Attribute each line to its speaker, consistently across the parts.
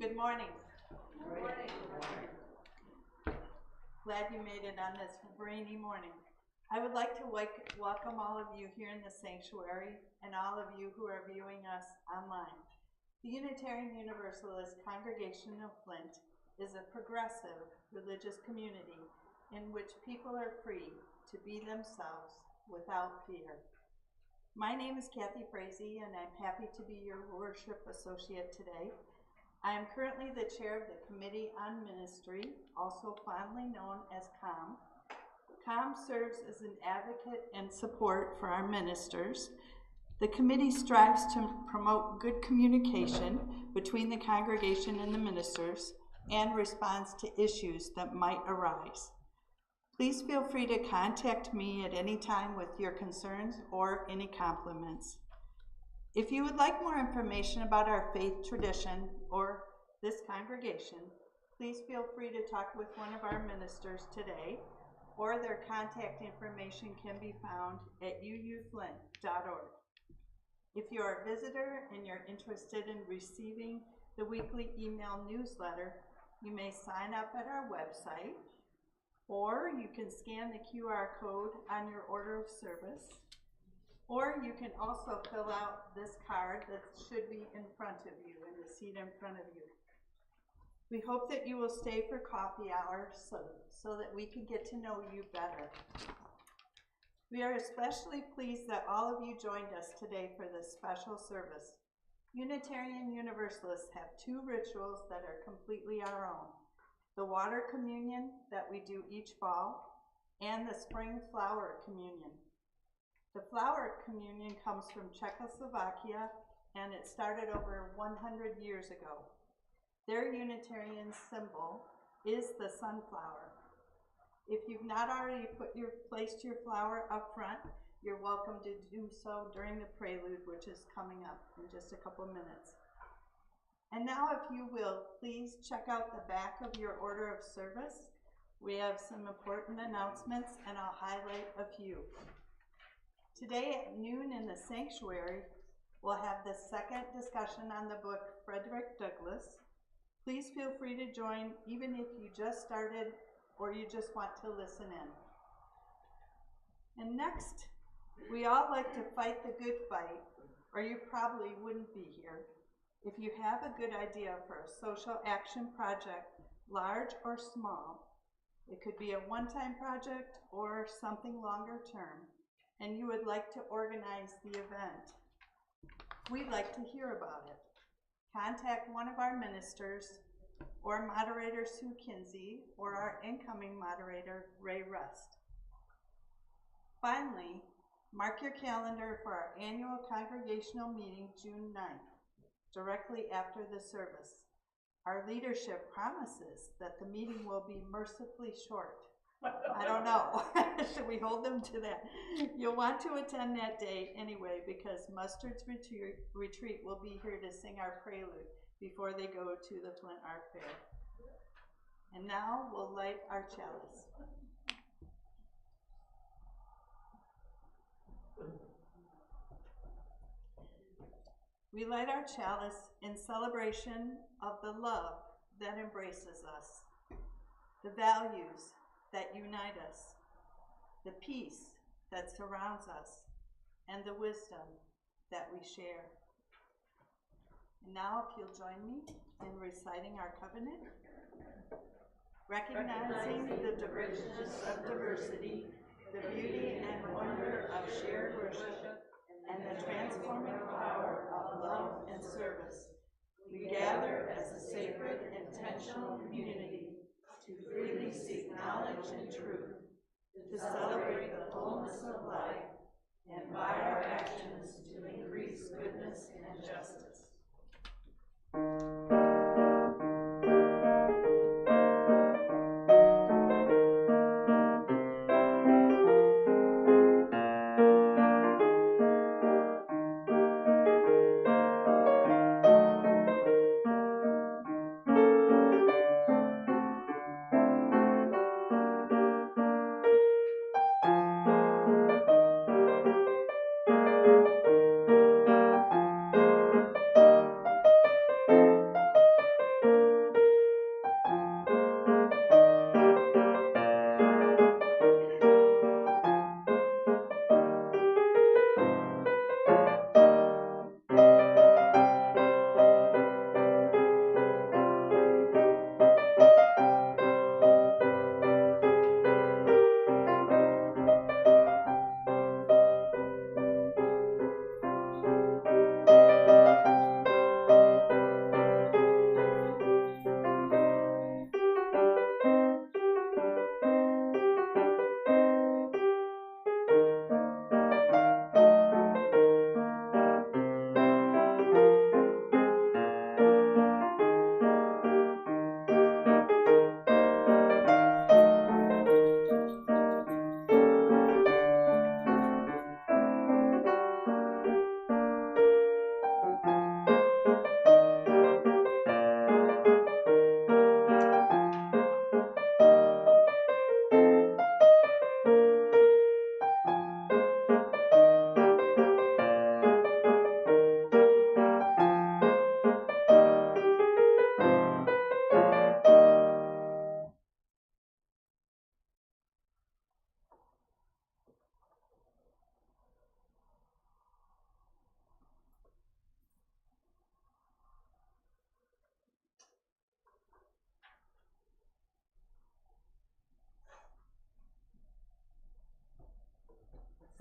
Speaker 1: Good morning. Good morning. Glad you made it on this rainy morning. I would like to welcome all of you here in the sanctuary and all of you who are viewing us online. The Unitarian Universalist Congregation of Flint is a progressive religious community in which people are free to be themselves without fear. My name is Kathy Frazee, and I'm happy to be your worship associate today. I am currently the chair of the Committee on Ministry, also fondly known as COM. COM serves as an advocate and support for our ministers. The committee strives to promote good communication between the congregation and the ministers and responds to issues that might arise. Please feel free to contact me at any time with your concerns or any compliments. If you would like more information about our faith tradition or this congregation, please feel free to talk with one of our ministers today, or their contact information can be found at uuflint.org. If you are a visitor and you're interested in receiving the weekly email newsletter, you may sign up at our website, or you can scan the QR code on your order of service. Or you can also fill out this card that should be in front of you, in the seat in front of you. We hope that you will stay for coffee hour so that we can get to know you better. We are especially pleased that all of you joined us today for this special service. Unitarian Universalists have two rituals that are completely our own: the water communion that we do each fall, and the spring flower communion. The flower communion comes from Czechoslovakia, and it started over 100 years ago. Their Unitarian symbol is the sunflower. If you've not already placed your flower up front, you're welcome to do so during the prelude, which is coming up in just a couple minutes. And now, if you will, please check out the back of your order of service. We have some important announcements, and I'll highlight a few. Today at noon in the sanctuary, we'll have the second discussion on the book Frederick Douglass. Please feel free to join, even if you just started or you just want to listen in. And next, we all like to fight the good fight, or you probably wouldn't be here. If you have a good idea for a social action project, large or small, it could be a one-time project or something longer term, and you would like to organize the event, we'd like to hear about it. Contact one of our ministers or moderator Sue Kinsey or our incoming moderator Ray Rust. Finally, mark your calendar for our annual congregational meeting June 9th, directly after the service. Our leadership promises that the meeting will be mercifully short. I don't know. Should we hold them to that? You'll want to attend that day anyway, because Mustard's retreat will be here to sing our prelude before they go to the Flint Art Fair. And now we'll light our chalice. We light our chalice in celebration of the love that embraces us, the values that unite us, the peace that surrounds us, and the wisdom that we share. And now, if you'll join me in reciting our covenant. Recognizing the richness of diversity, the beauty and wonder of shared worship, and the transforming power of love and service, we gather as a sacred, intentional community to freely seek knowledge and truth, to celebrate the fullness of life, and by our actions to increase goodness and justice.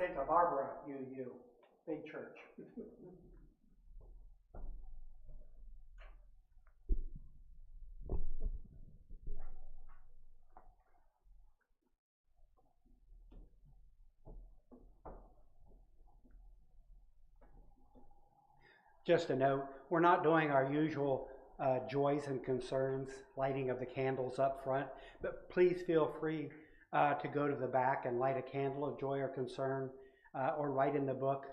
Speaker 2: Santa Barbara, UU, big church. Just a note, we're not doing our usual joys and concerns, lighting of the candles up front, but please feel free to go to the back and light a candle of joy or concern, or write in the book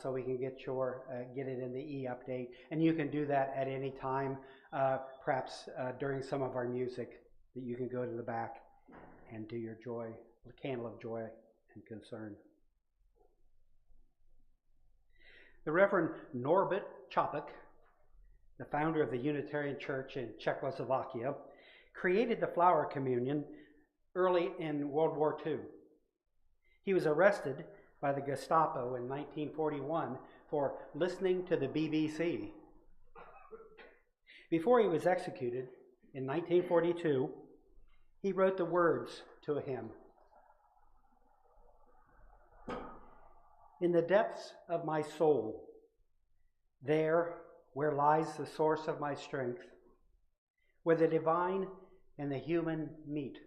Speaker 2: so we can get it in the e-update. And you can do that at any time, perhaps during some of our music, that you can go to the back and do your candle of joy and concern. The Reverend Norbert Capek, the founder of the Unitarian Church in Czechoslovakia, created the flower communion early in World War II. He was arrested by the Gestapo in 1941 for listening to the BBC. Before he was executed in 1942, he wrote the words to a hymn. In the depths of my soul, there where lies the source of my strength, where the divine and the human meet,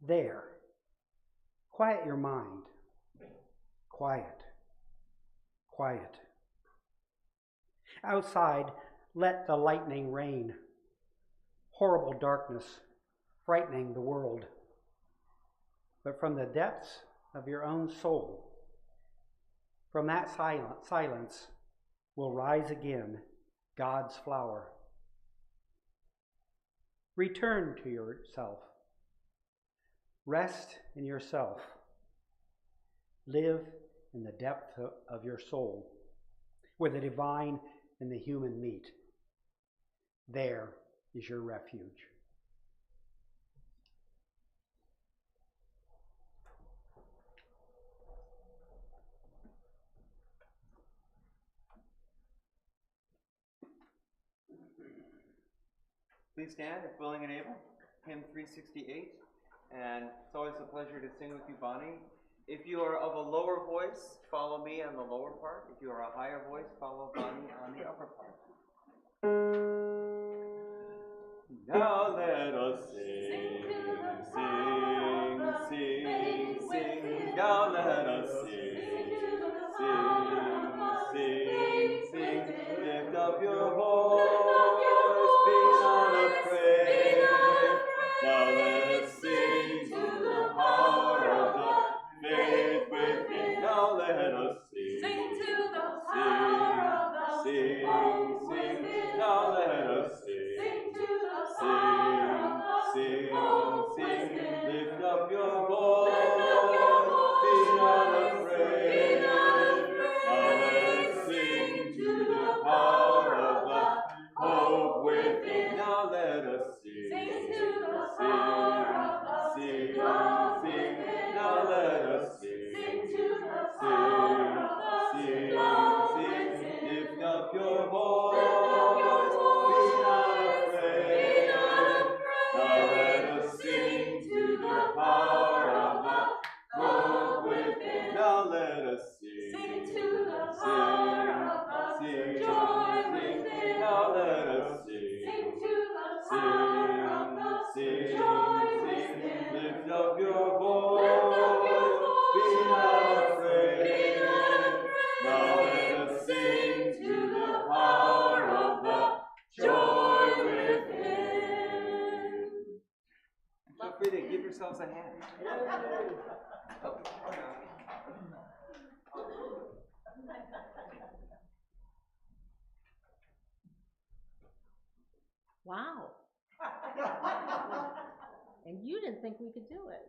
Speaker 2: there, quiet your mind, quiet, quiet. Outside, let the lightning rain, horrible darkness frightening the world. But from the depths of your own soul, from that silence will rise again God's flower. Return to yourself. Rest in yourself. Live in the depth of your soul, where the divine and the human meet. There is your refuge.
Speaker 3: Please stand if willing and able. Hymn 368. And it's always a pleasure to sing with you, Bonnie. If you are of a lower voice, follow me on the lower part. If you are a higher voice, follow Bonnie on the upper part. Now let us sing, sing, sing, sing. Now let us sing, sing, sing, sing. Lift up your voice, be not afraid. Now let us sing to the power of the faith within. Now let us sing to the power of the faith within. Now let us sing to the power of the faith within. Lift up your voice, be not afraid. Now let us sing to the power of the hope within. Now let us sing to the power of the sing. Now let us sing to the power of the love within. Lift up your voice, be not afraid. Now let us sing to the power of the hope within. Now let us sing to the power of the joy within. Now let us sing to the power of the joy within. Lift up your voice, be not afraid. Now let us sing to the power of the joy within. Feel free to give yourselves a hand. Oh,
Speaker 4: wow. And you didn't think we could do it.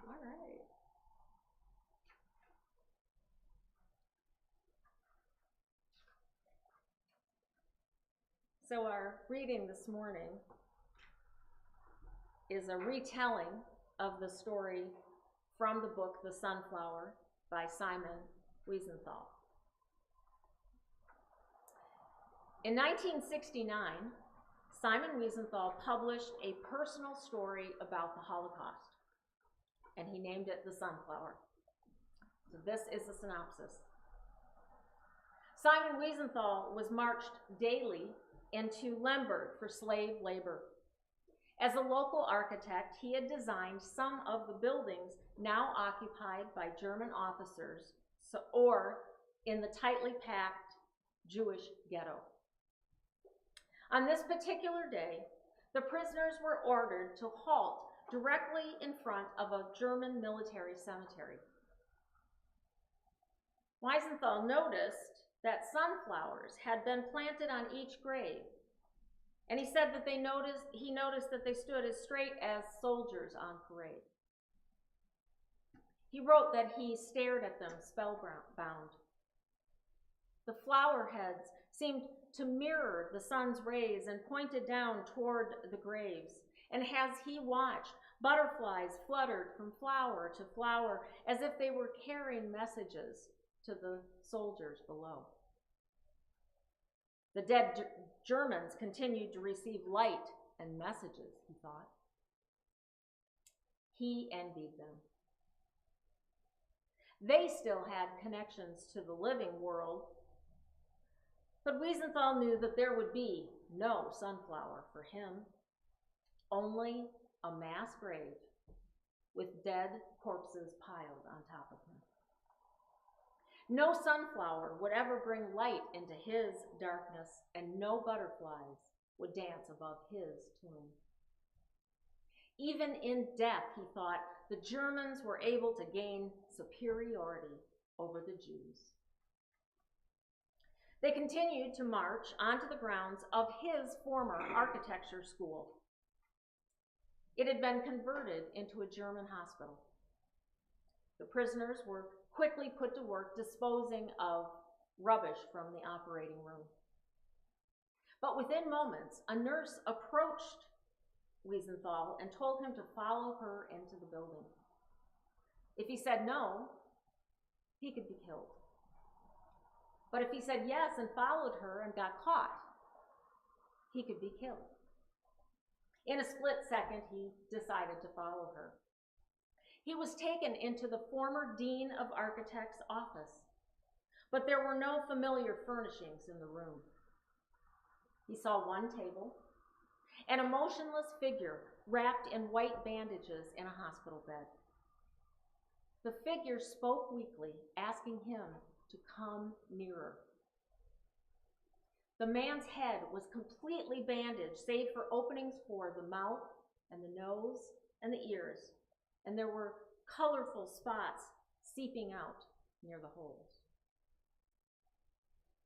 Speaker 4: All right. So our reading this morning is a retelling of the story from the book The Sunflower by Simon Wiesenthal. In 1969, Simon Wiesenthal published a personal story about the Holocaust. and he named it the Sunflower. So this is the synopsis. Simon Wiesenthal was marched daily into Lemberg for slave labor. As a local architect, he had designed some of the buildings now occupied by German officers or in the tightly packed Jewish ghetto. On this particular day, the prisoners were ordered to halt directly in front of a German military cemetery. Wiesenthal noticed that sunflowers had been planted on each grave, and he said that he noticed that they stood as straight as soldiers on parade. He wrote that he stared at them spellbound. The flower heads seemed to mirror the sun's rays and pointed down toward the graves, and as he watched, butterflies fluttered from flower to flower as if they were carrying messages to the soldiers below. The dead Germans continued to receive light and messages, he thought. He envied them. They still had connections to the living world, but Wiesenthal knew that there would be no sunflower for him, only a mass grave with dead corpses piled on top of him. No sunflower would ever bring light into his darkness, and no butterflies would dance above his tomb. Even in death, he thought, the Germans were able to gain superiority over the Jews. They continued to march onto the grounds of his former architecture school. It had been converted into a German hospital. The prisoners were quickly put to work disposing of rubbish from the operating room. But within moments, a nurse approached Wiesenthal and told him to follow her into the building. If he said no, he could be killed. But if he said yes and followed her and got caught, he could be killed. In a split second, he decided to follow her. He was taken into the former Dean of Architects' office, but there were no familiar furnishings in the room. He saw one table and a motionless figure wrapped in white bandages in a hospital bed. The figure spoke weakly, asking him to come nearer. The man's head was completely bandaged, save for openings for the mouth and the nose and the ears, and there were colorful spots seeping out near the holes.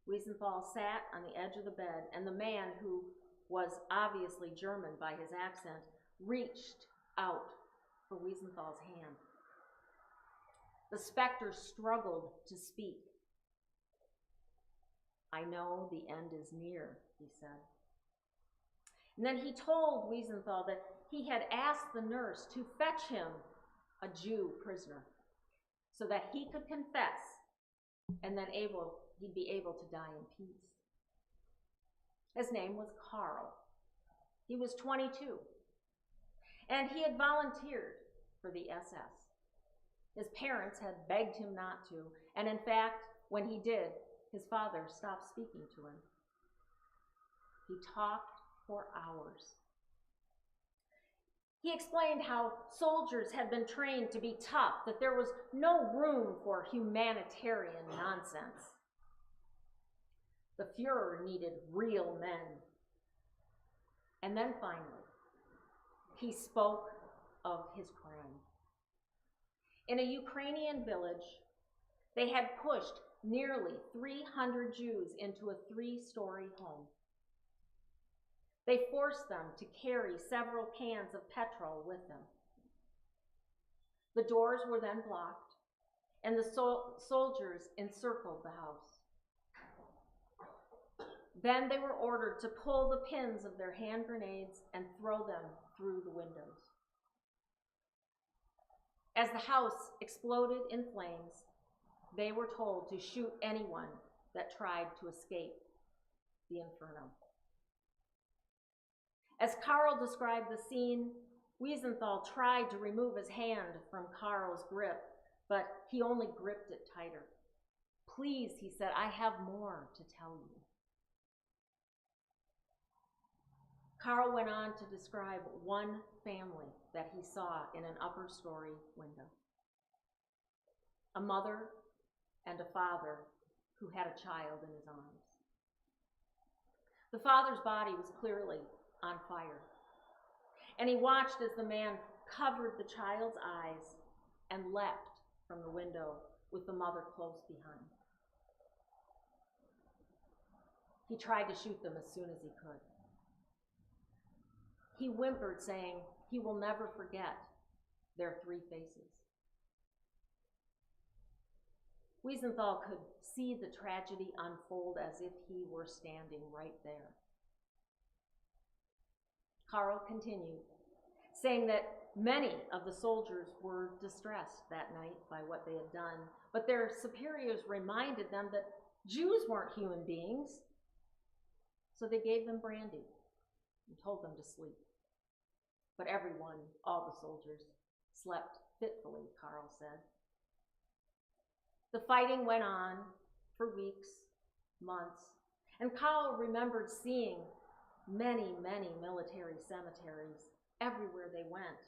Speaker 4: Wiesenthal sat on the edge of the bed, and the man, who was obviously German by his accent, reached out for Wiesenthal's hand. The specter struggled to speak. "I know the end is near," he said. And then he told Wiesenthal that he had asked the nurse to fetch him a Jew prisoner so that he could confess, and then he'd be able to die in peace. His name was Karl. He was 22, and he had volunteered for the SS. His parents had begged him not to, and in fact, when he did, his father stopped speaking to him. He talked for hours. He explained how soldiers had been trained to be tough, that there was no room for humanitarian nonsense. The Fuhrer needed real men. And then finally, he spoke of his crime. In a Ukrainian village, they had pushed nearly 300 Jews into a 3-story home. They forced them to carry several cans of petrol with them. The doors were then blocked, and the soldiers encircled the house. Then they were ordered to pull the pins of their hand grenades and throw them through the windows. As the house exploded in flames, they were told to shoot anyone that tried to escape the inferno. As Karl described the scene, Wiesenthal tried to remove his hand from Karl's grip, but he only gripped it tighter. "Please," he said, "I have more to tell you." Karl went on to describe one family that he saw in an upper story window. A mother and a father who had a child in his arms. The father's body was clearly on fire, and he watched as the man covered the child's eyes and leapt from the window with the mother close behind. He tried to shoot them as soon as he could. He whimpered, saying he will never forget their three faces. Wiesenthal could see the tragedy unfold as if he were standing right there. Karl continued, saying that many of the soldiers were distressed that night by what they had done, but their superiors reminded them that Jews weren't human beings, so they gave them brandy and told them to sleep. But everyone, all the soldiers, slept fitfully, Karl said. The fighting went on for weeks, months, and Karl remembered seeing many, many military cemeteries everywhere they went.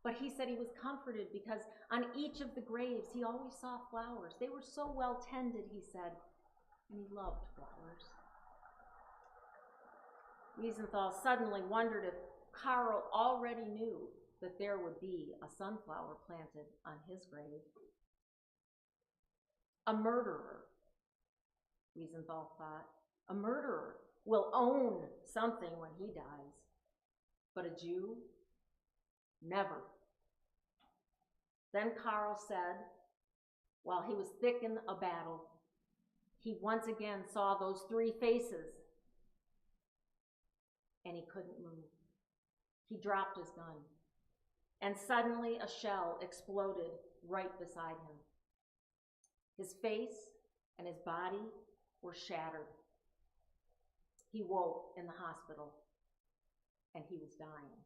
Speaker 4: But he said he was comforted because on each of the graves he always saw flowers. They were so well tended, he said, and he loved flowers. Wiesenthal suddenly wondered if Karl already knew that there would be a sunflower planted on his grave. A murderer, Wiesenthal thought, a murderer will own something when he dies, but a Jew, never. Then Karl said, while he was thick in a battle, he once again saw those three faces, and he couldn't move. He dropped his gun, and suddenly a shell exploded right beside him. His face and his body were shattered. He woke in the hospital, and he was dying.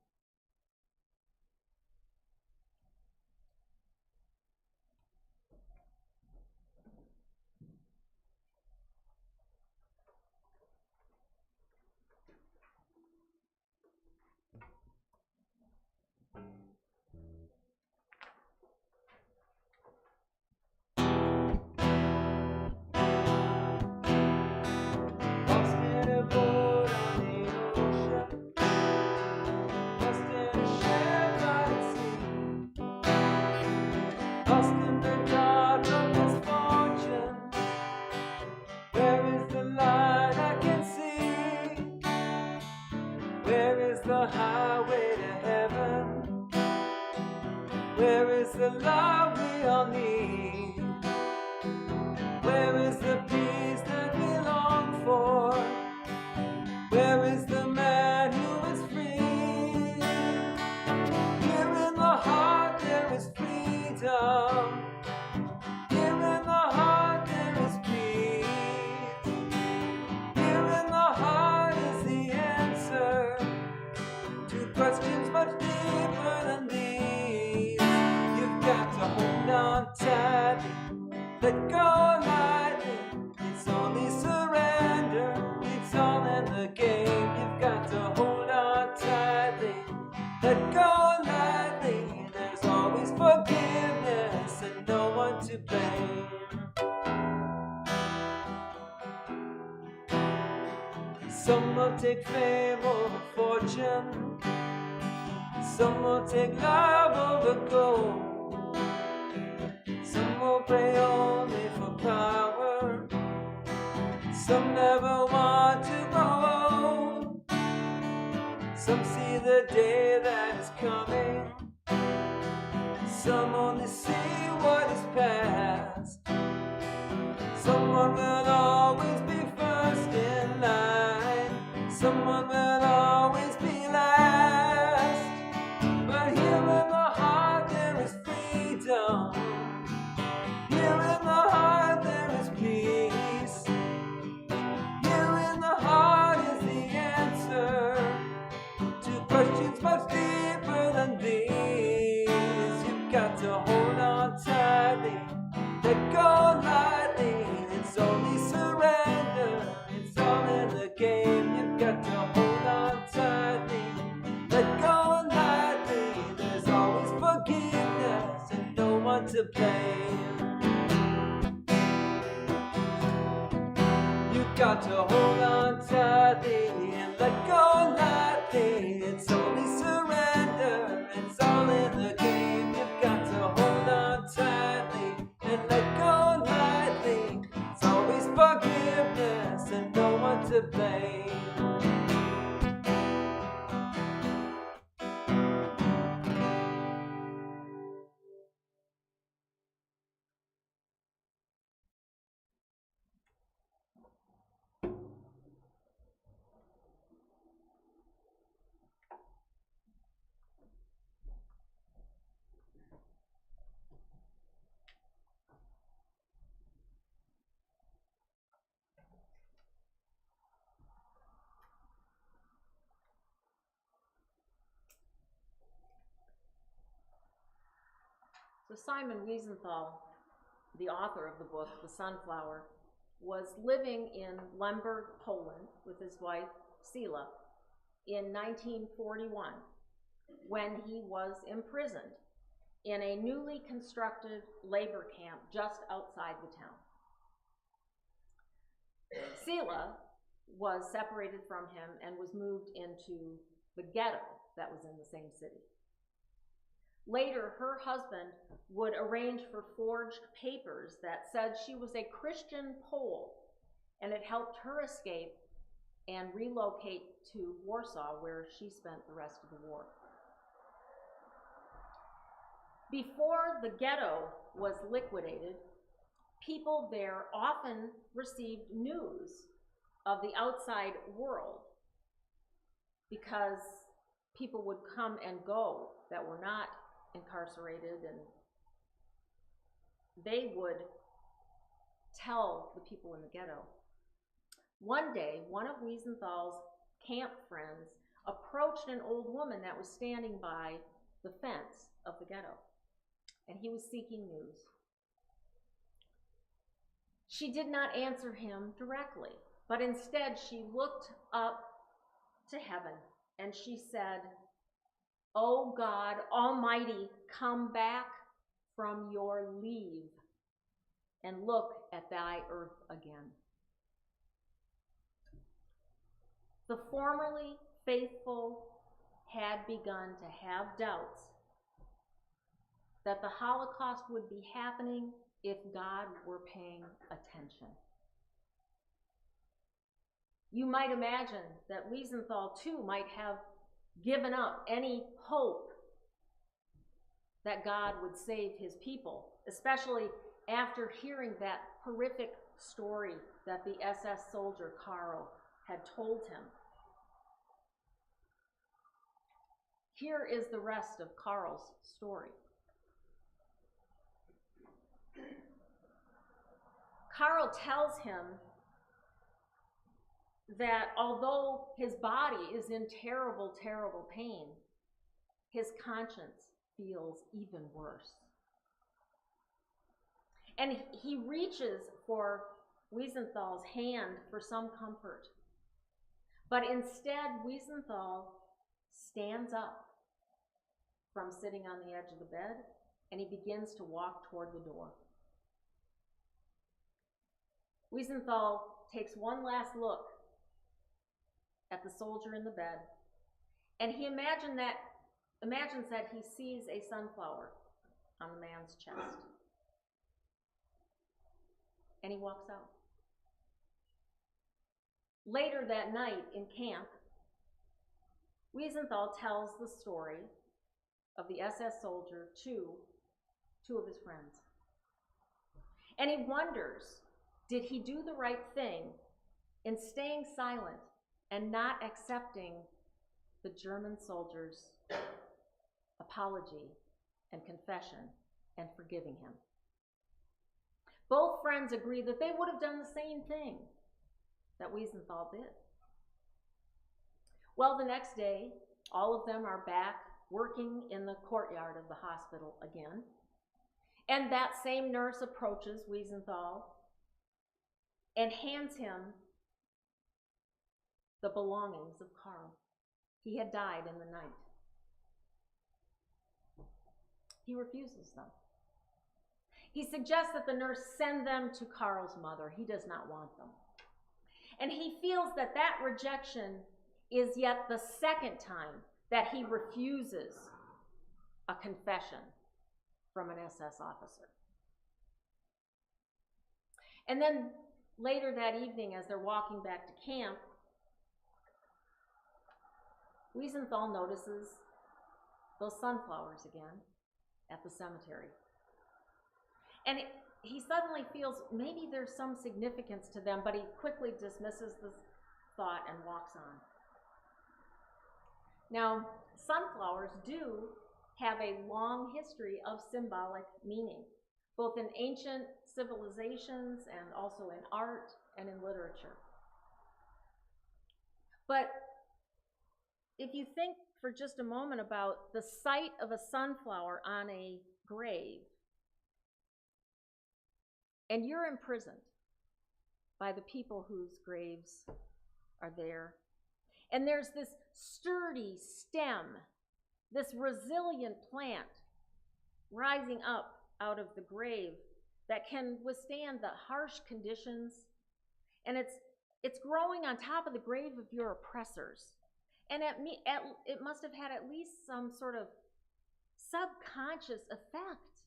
Speaker 3: the love we all need? Where is the peace that we long for? Where is the man who is free? Here in the heart there is freedom. Here in the heart there is peace. Here in the heart is the answer to questions much deeper than these. You've got to hold on tightly, let go lightly. It's only surrender, it's all in the game. You've got to hold on tightly, let go lightly. There's always forgiveness and no one to blame. Some will take fame over fortune, some will take love over gold. Some will pray only for power, some never want to grow old. Some see the day that is coming, some only see what is past. Someone will always be first in line, someone will always be last. But here in the heart there is freedom. Here in the heart there is peace. Here in the heart is the answer to questions much deeper to blame. You got to hold on tightly and let go lightly. It's only surrender, it's all in the game. You got to hold on tightly and let go lightly. It's always forgiveness and no one to blame.
Speaker 4: So Simon Wiesenthal, the author of the book, The Sunflower, was living in Lemberg, Poland, with his wife, Sila, in 1941, when he was imprisoned in a newly constructed labor camp just outside the town. Sila was separated from him and was moved into the ghetto that was in the same city. Later, her husband would arrange for forged papers that said she was a Christian Pole, and it helped her escape and relocate to Warsaw, where she spent the rest of the war. Before the ghetto was liquidated, people there often received news of the outside world because people would come and go that were not incarcerated, and they would tell the people in the ghetto. One day, one of Wiesenthal's camp friends approached an old woman that was standing by the fence of the ghetto, and he was seeking news. She did not answer him directly, but instead she looked up to heaven and she said, "O God Almighty, come back from your leave and look at thy earth again." The formerly faithful had begun to have doubts that the Holocaust would be happening if God were paying attention. You might imagine that Wiesenthal too might have given up any hope that God would save his people, especially after hearing that horrific story that the SS soldier Karl had told him. Here is the rest of Karl's story. Karl tells him that although his body is in terrible, terrible pain, his conscience feels even worse. And he reaches for Wiesenthal's hand for some comfort. But instead, Wiesenthal stands up from sitting on the edge of the bed, and he begins to walk toward the door. Wiesenthal takes one last look at the soldier in the bed, and he imagines that he sees a sunflower on the man's chest. And he walks out. Later that night in camp, Wiesenthal tells the story of the SS soldier to two of his friends. And he wonders, did he do the right thing in staying silent and not accepting the German soldier's apology and confession and forgiving him? Both friends agree that they would have done the same thing that Wiesenthal did. Well, the next day, all of them are back working in the courtyard of the hospital again. And that same nurse approaches Wiesenthal and hands him the belongings of Karl. He had died in the night. He refuses them. He suggests that the nurse send them to Karl's mother. He does not want them. And he feels that that rejection is yet the second time that he refuses a confession from an SS officer. And then later that evening, as they're walking back to camp, Wiesenthal notices those sunflowers again at the cemetery. And he suddenly feels maybe there's some significance to them, but he quickly dismisses the thought and walks on. Now, sunflowers do have a long history of symbolic meaning, both in ancient civilizations and also in art and in literature. But if you think for just a moment about the sight of a sunflower on a grave, and you're imprisoned by the people whose graves are there, and there's this sturdy stem, this resilient plant rising up out of the grave that can withstand the harsh conditions, and it's growing on top of the grave of your oppressors. And it must have had at least some sort of subconscious effect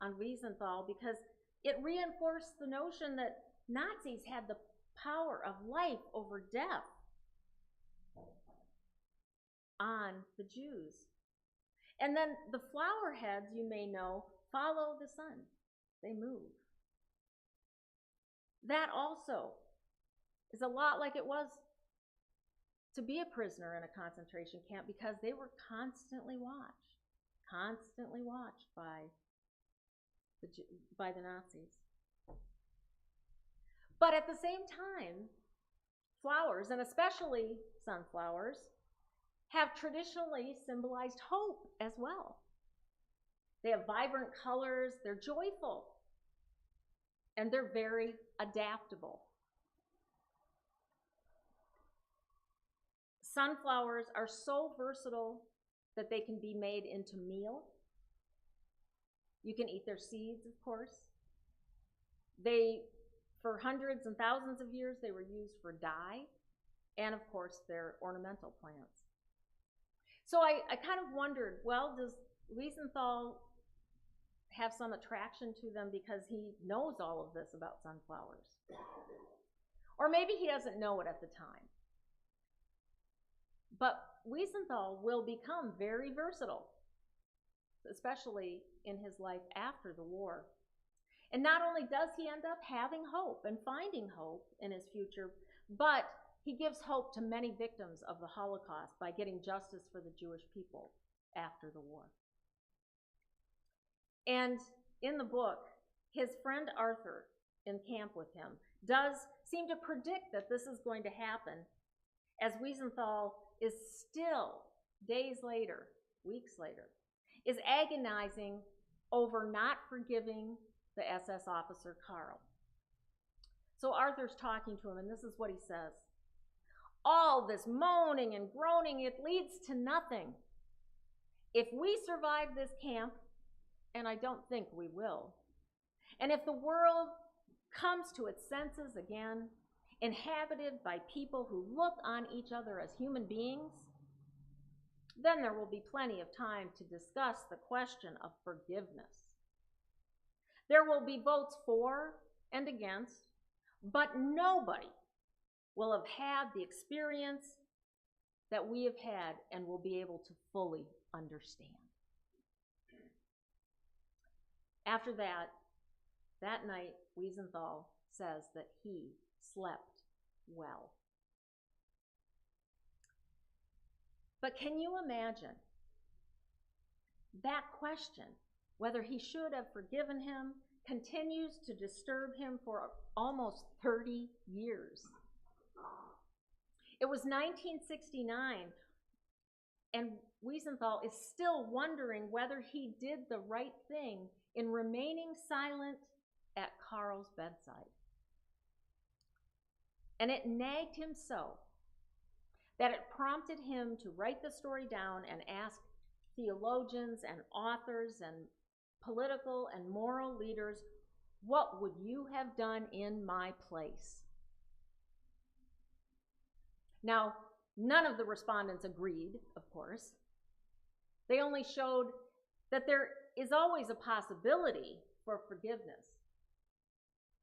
Speaker 4: on Wiesenthal, because it reinforced the notion that Nazis had the power of life over death on the Jews. And then the flower heads, you may know, follow the sun. They move. That also is a lot like it was to be a prisoner in a concentration camp, because they were constantly watched by the Nazis. But at the same time, flowers, and especially sunflowers, have traditionally symbolized hope as well. They have vibrant colors, they're joyful, and they're very adaptable. Sunflowers are so versatile that they can be made into meal. You can eat their seeds, of course. For hundreds and thousands of years, they were used for dye, and of course, they're ornamental plants. So I kind of wondered, well, does Wiesenthal have some attraction to them because he knows all of this about sunflowers? Or maybe he doesn't know it at the time. But Wiesenthal will become very versatile, especially in his life after the war. And not only does he end up having hope and finding hope in his future, but he gives hope to many victims of the Holocaust by getting justice for the Jewish people after the war. And in the book, his friend Arthur, in camp with him, does seem to predict that this is going to happen, as Wiesenthal is still, days later, weeks later, is agonizing over not forgiving the SS officer Karl. So Arthur's talking to him, and this is what he says. All this moaning and groaning, it leads to nothing. If we survive this camp, and I don't think we will, and if the world comes to its senses again, inhabited by people who look on each other as human beings, then there will be plenty of time to discuss the question of forgiveness. There will be votes for and against, but nobody will have had the experience that we have had and will be able to fully understand. After that night, Wiesenthal says that he slept well. But can you imagine that question, whether he should have forgiven him, continues to disturb him for almost 30 years. It was 1969, and Wiesenthal is still wondering whether he did the right thing in remaining silent at Karl's bedside. And it nagged him so that it prompted him to write the story down and ask theologians and authors and political and moral leaders, what would you have done in my place? Now, none of the respondents agreed, of course. They only showed that there is always a possibility for forgiveness,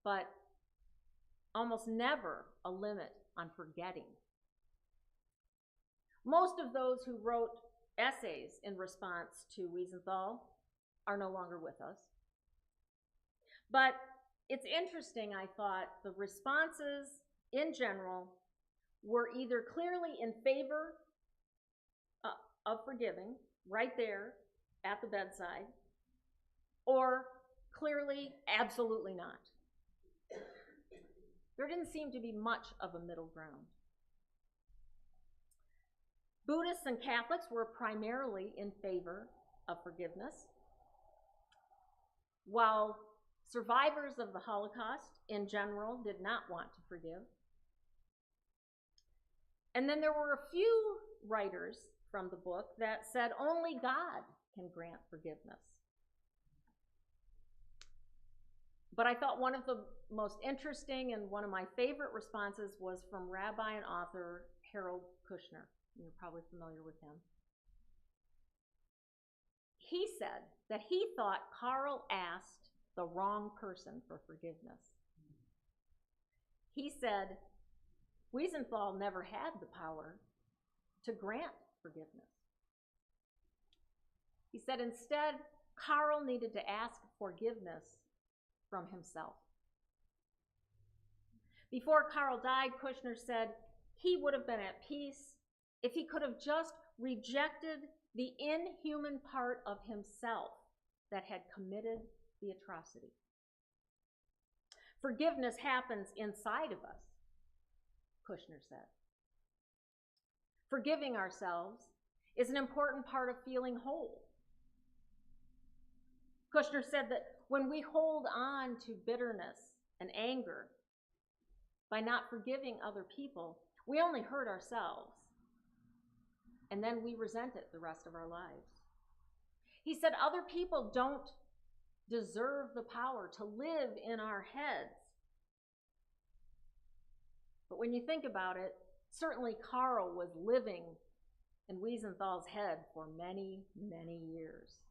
Speaker 4: but almost never a limit on forgetting. Most of those who wrote essays in response to Wiesenthal are no longer with us. But it's interesting, I thought, the responses in general were either clearly in favor of forgiving, right there at the bedside, or clearly absolutely not. There didn't seem to be much of a middle ground. Buddhists and Catholics were primarily in favor of forgiveness, while survivors of the Holocaust in general did not want to forgive. And then there were a few writers from the book that said only God can grant forgiveness. But I thought one of the most interesting and one of my favorite responses was from Rabbi and author Harold Kushner. You're probably familiar with him. He said that he thought Karl asked the wrong person for forgiveness. He said Wiesenthal never had the power to grant forgiveness. He said instead, Karl needed to ask forgiveness from himself. Before Karl died, Kushner said he would have been at peace if he could have just rejected the inhuman part of himself that had committed the atrocity. Forgiveness happens inside of us, Kushner said. Forgiving ourselves is an important part of feeling whole. Kushner said that when we hold on to bitterness and anger by not forgiving other people, we only hurt ourselves, and then we resent it the rest of our lives. He said other people don't deserve the power to live in our heads. But when you think about it, certainly Karl was living in Wiesenthal's head for many, many years.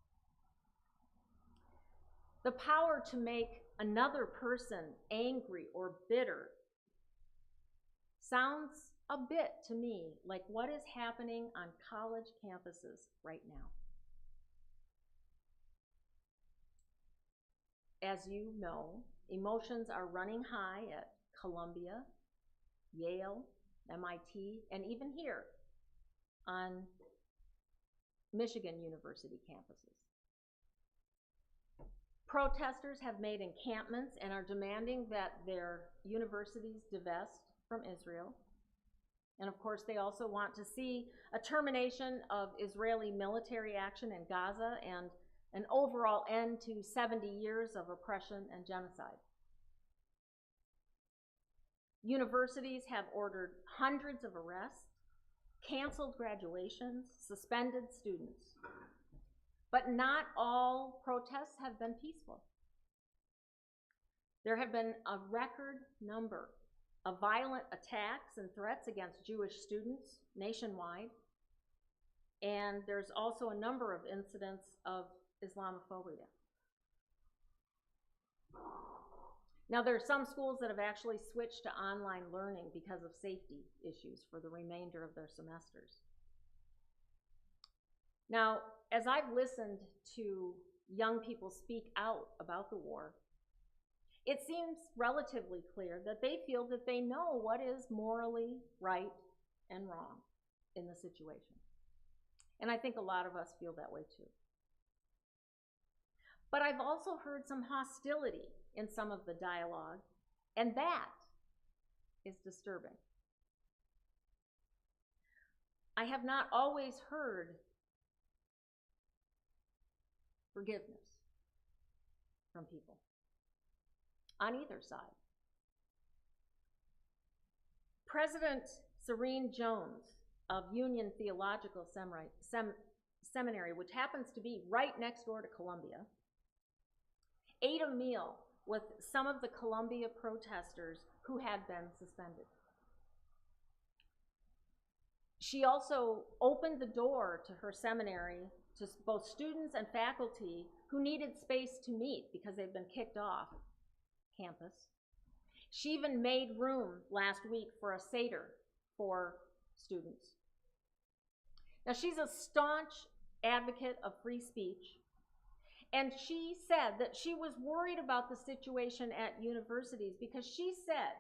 Speaker 4: The power to make another person angry or bitter sounds a bit to me like what is happening on college campuses right now. As you know, emotions are running high at Columbia, Yale, MIT, and even here on Michigan University campuses. Protesters have made encampments and are demanding that their universities divest from Israel. And of course, they also want to see a termination of Israeli military action in Gaza and an overall end to 70 years of oppression and genocide. Universities have ordered hundreds of arrests, canceled graduations, suspended students. But not all protests have been peaceful. There have been a record number of violent attacks and threats against Jewish students nationwide, and there's also a number of incidents of Islamophobia. Now, there are some schools that have actually switched to online learning because of safety issues for the remainder of their semesters. Now, as I've listened to young people speak out about the war, it seems relatively clear that they feel that they know what is morally right and wrong in the situation. And I think a lot of us feel that way too. But I've also heard some hostility in some of the dialogue, and that is disturbing. I have not always heard forgiveness from people on either side. President Serene Jones of Union Theological Seminary, which happens to be right next door to Columbia, ate a meal with some of the Columbia protesters who had been suspended. She also opened the door to her seminary to both students and faculty who needed space to meet because they'd been kicked off campus. She even made room last week for a Seder for students. Now, she's a staunch advocate of free speech, and she said that she was worried about the situation at universities because she said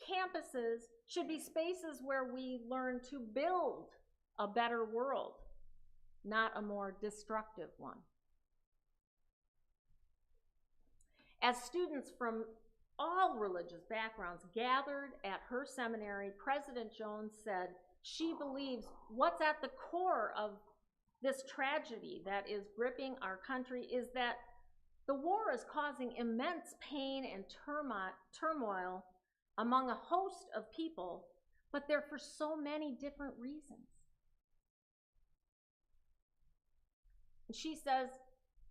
Speaker 4: campuses should be spaces where we learn to build a better world, not a more destructive one. As students from all religious backgrounds gathered at her seminary, President Jones said she believes what's at the core of this tragedy that is gripping our country is that the war is causing immense pain and turmoil among a host of people, but they're for so many different reasons. And she says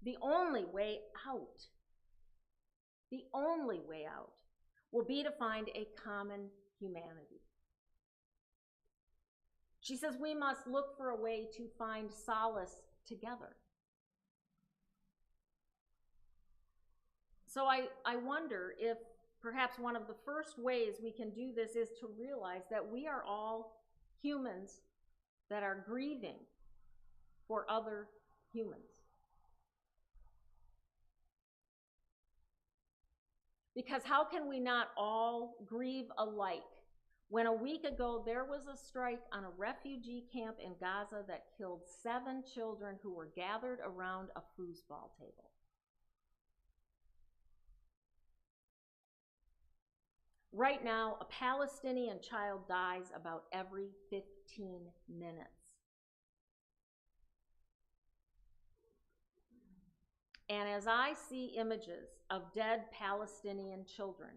Speaker 4: the only way out will be to find a common humanity. She says we must look for a way to find solace together. So I wonder if perhaps one of the first ways we can do this is to realize that we are all humans that are grieving for other humans. Because how can we not all grieve alike when a week ago there was a strike on a refugee camp in Gaza that killed 7 children who were gathered around a foosball table? Right now, a Palestinian child dies about every 15 minutes. And as I see images of dead Palestinian children,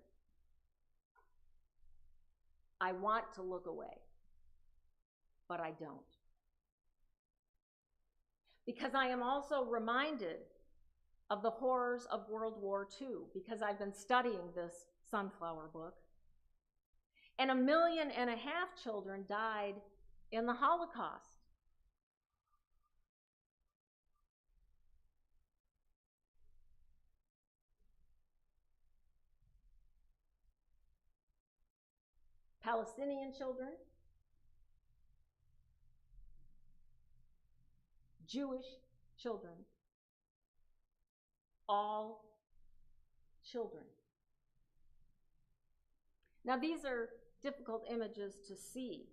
Speaker 4: I want to look away, but I don't. Because I am also reminded of the horrors of World War II, because I've been studying this Sunflower book. And 1.5 million children died in the Holocaust. Palestinian children, Jewish children, all children. Now, these are difficult images to see,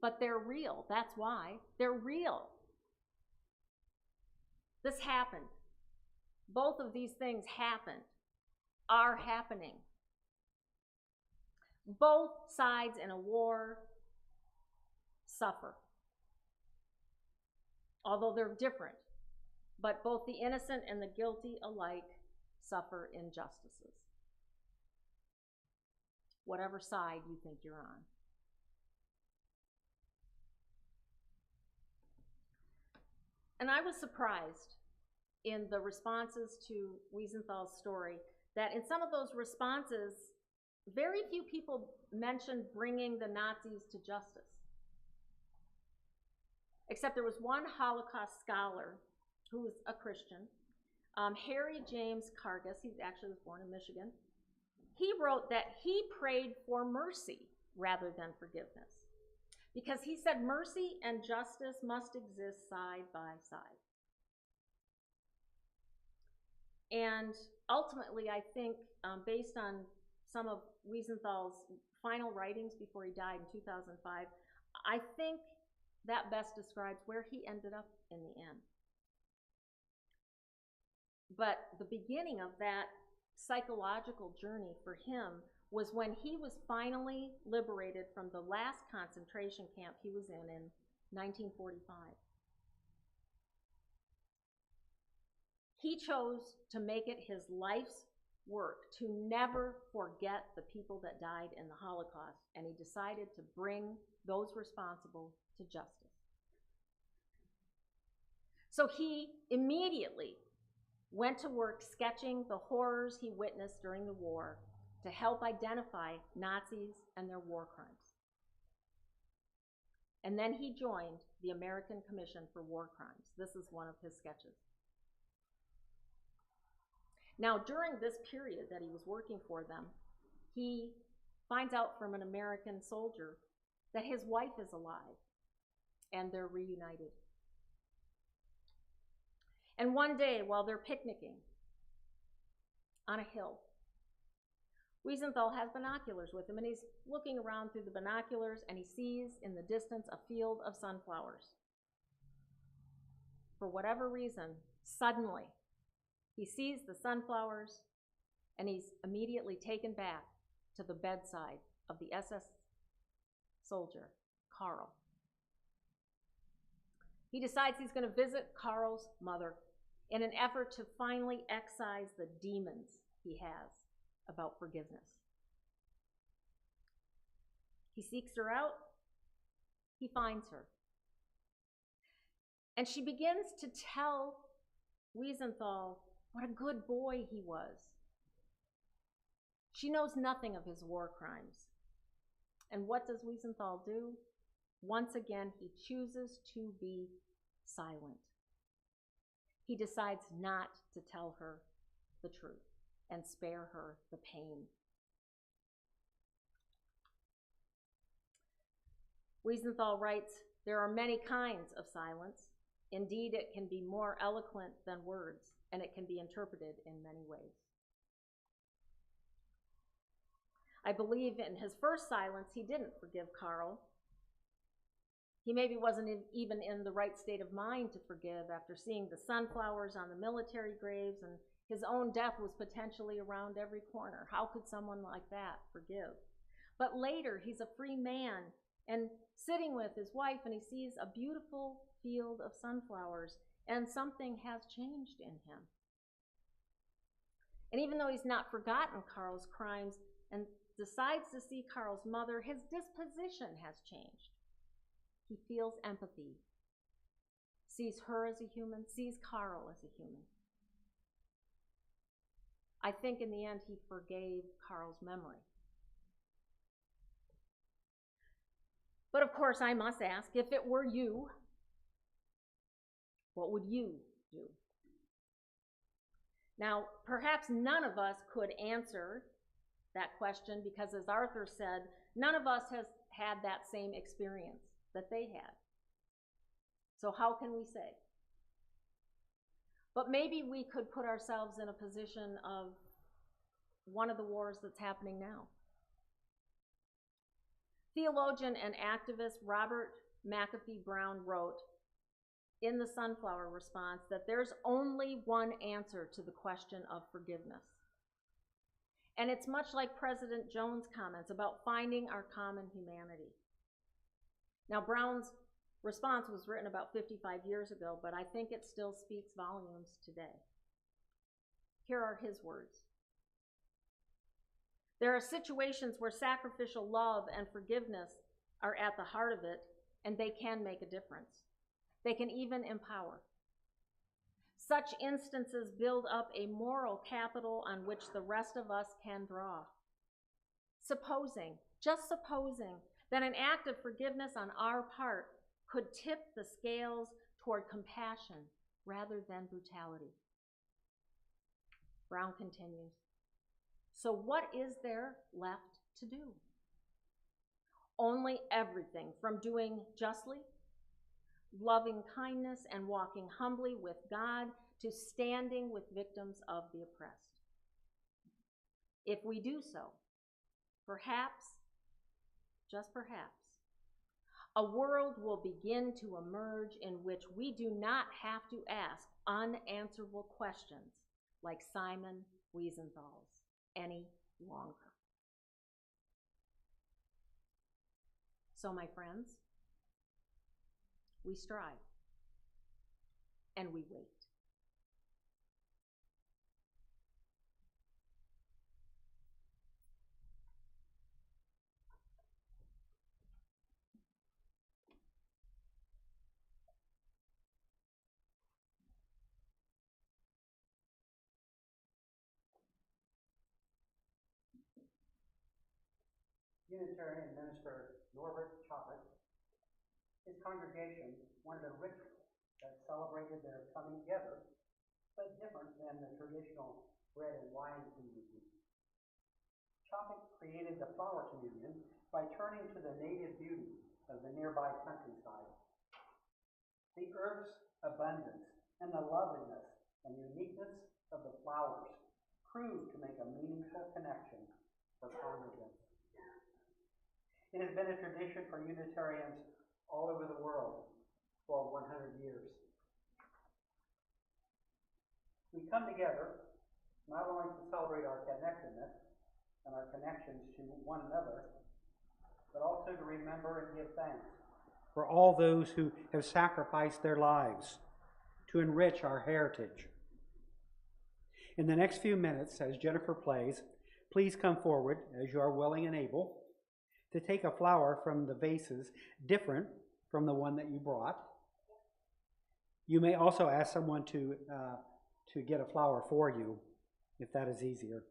Speaker 4: but they're real. That's why they're real. This happened. Both of these things happened, are happening. Both sides in a war suffer, although they're different, but both the innocent and the guilty alike suffer injustices, whatever side you think you're on. And I was surprised in the responses to Wiesenthal's story that in some of those responses, very few people mentioned bringing the Nazis to justice. Except there was one Holocaust scholar who was a Christian, Harry James Kargas. He actually was born in Michigan. He wrote that he prayed for mercy rather than forgiveness, because he said mercy and justice must exist side by side. And ultimately, I think, based on some of Wiesenthal's final writings before he died in 2005, I think that best describes where he ended up in the end. But the beginning of that psychological journey for him was when he was finally liberated from the last concentration camp he was in 1945. He chose to make it his life's work to never forget the people that died in the Holocaust, and he decided to bring those responsible to justice. So he immediately went to work sketching the horrors he witnessed during the war to help identify Nazis and their war crimes. And then he joined the American Commission for War Crimes. This is one of his sketches. Now, during this period that he was working for them, he finds out from an American soldier that his wife is alive, and they're reunited. And one day, while they're picnicking on a hill, Wiesenthal has binoculars with him, and he's looking around through the binoculars, and he sees in the distance a field of sunflowers. For whatever reason, suddenly, he sees the sunflowers, and he's immediately taken back to the bedside of the SS soldier, Karl. He decides he's going to visit Karl's mother in an effort to finally excise the demons he has about forgiveness. He seeks her out. He finds her. And she begins to tell Wiesenthal what a good boy he was. She knows nothing of his war crimes. And what does Wiesenthal do? Once again, he chooses to be silent. He decides not to tell her the truth and spare her the pain. Wiesenthal writes, "There are many kinds of silence. Indeed, it can be more eloquent than words, and it can be interpreted in many ways." I believe in his first silence, he didn't forgive Karl. He maybe wasn't even in the right state of mind to forgive after seeing the sunflowers on the military graves, and his own death was potentially around every corner. How could someone like that forgive? But later, he's a free man and sitting with his wife, and he sees a beautiful field of sunflowers, and something has changed in him. And even though he's not forgotten Karl's crimes and decides to see Karl's mother, his disposition has changed. He feels empathy, sees her as a human, sees Karl as a human. I think in the end he forgave Karl's memory. But of course I must ask, if it were you, what would you do? Now, perhaps none of us could answer that question because, as Arthur said, none of us has had that same experience that they had. So how can we say? But maybe we could put ourselves in a position of one of the wars that's happening now. Theologian and activist Robert McAfee Brown wrote in the Sunflower Response that there's only one answer to the question of forgiveness. And it's much like President Jones' comments about finding our common humanity. Now, Brown's response was written about 55 years ago, but I think it still speaks volumes today. Here are his words. There are situations where sacrificial love and forgiveness are at the heart of it, and they can make a difference. They can even empower. Such instances build up a moral capital on which the rest of us can draw. Just supposing, that an act of forgiveness on our part could tip the scales toward compassion rather than brutality. Brown continues, so what is there left to do? Only everything from doing justly, loving kindness, and walking humbly with God to standing with victims of the oppressed. If we do so, perhaps, just perhaps, a world will begin to emerge in which we do not have to ask unanswerable questions like Simon Wiesenthal's any longer. So, my friends, we strive and we wait.
Speaker 2: Unitarian minister Norbert Capek, his congregation wanted a ritual that celebrated their coming together, but different than the traditional bread and wine communion. Capek created the flower communion by turning to the native beauty of the nearby countryside. The earth's abundance and the loveliness and uniqueness of the flowers proved to make a meaningful connection for congregants. It has been a tradition for Unitarians all over the world for 100 years. We come together not only to celebrate our connectedness and our connections to one another, but also to remember and give thanks for all those who have sacrificed their lives to enrich our heritage. In the next few minutes, as Jennifer plays, please come forward, as you are willing and able, to take a flower from the vases different from the one that you brought. You may also ask someone to get a flower for you, if that is easier.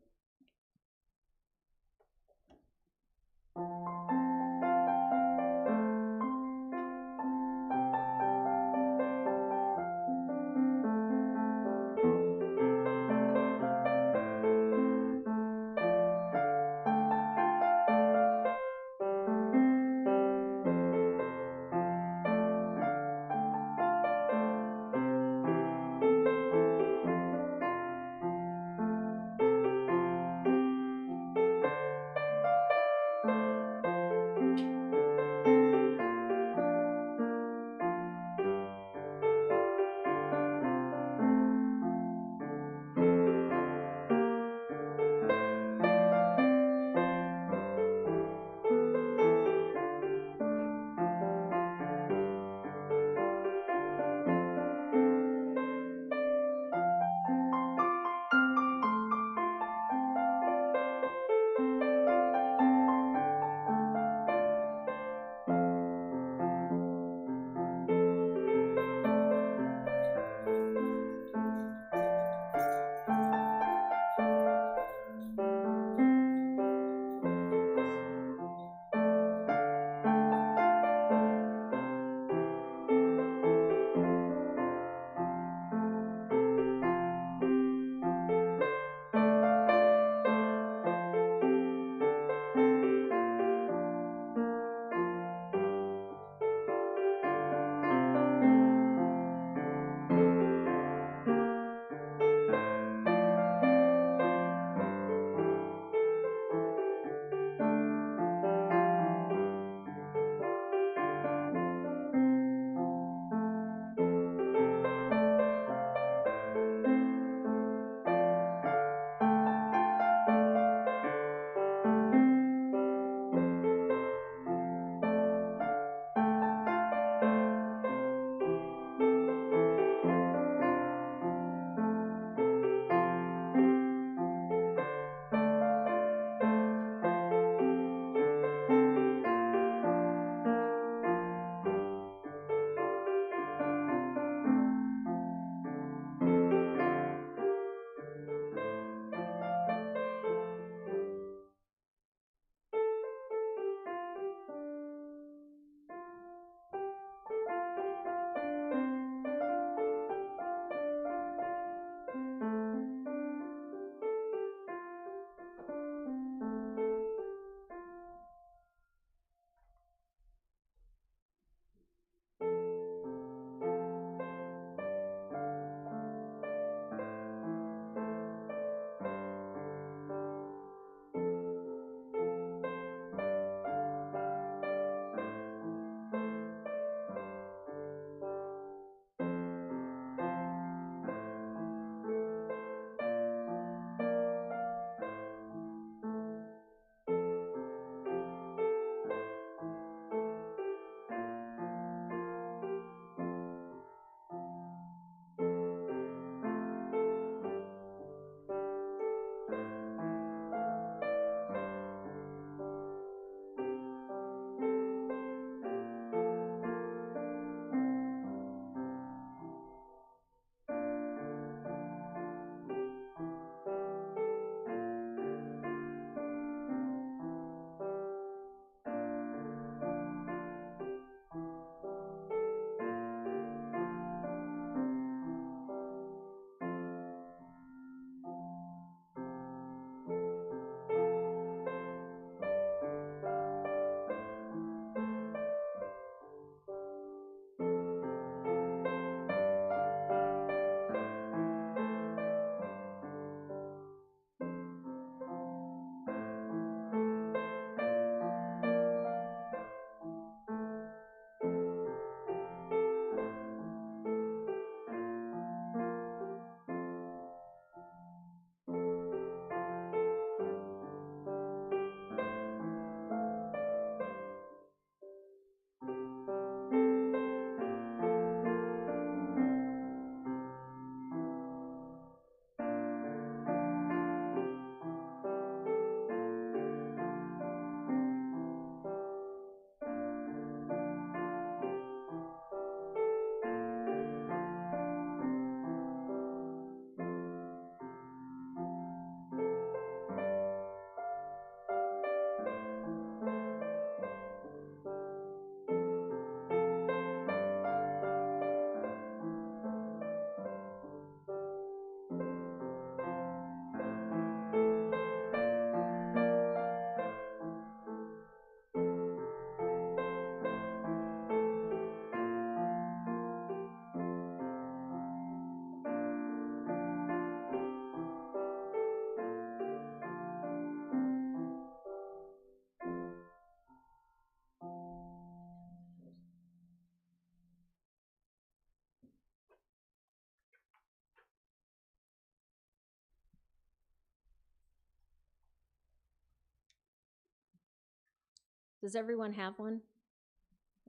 Speaker 4: Does everyone have one?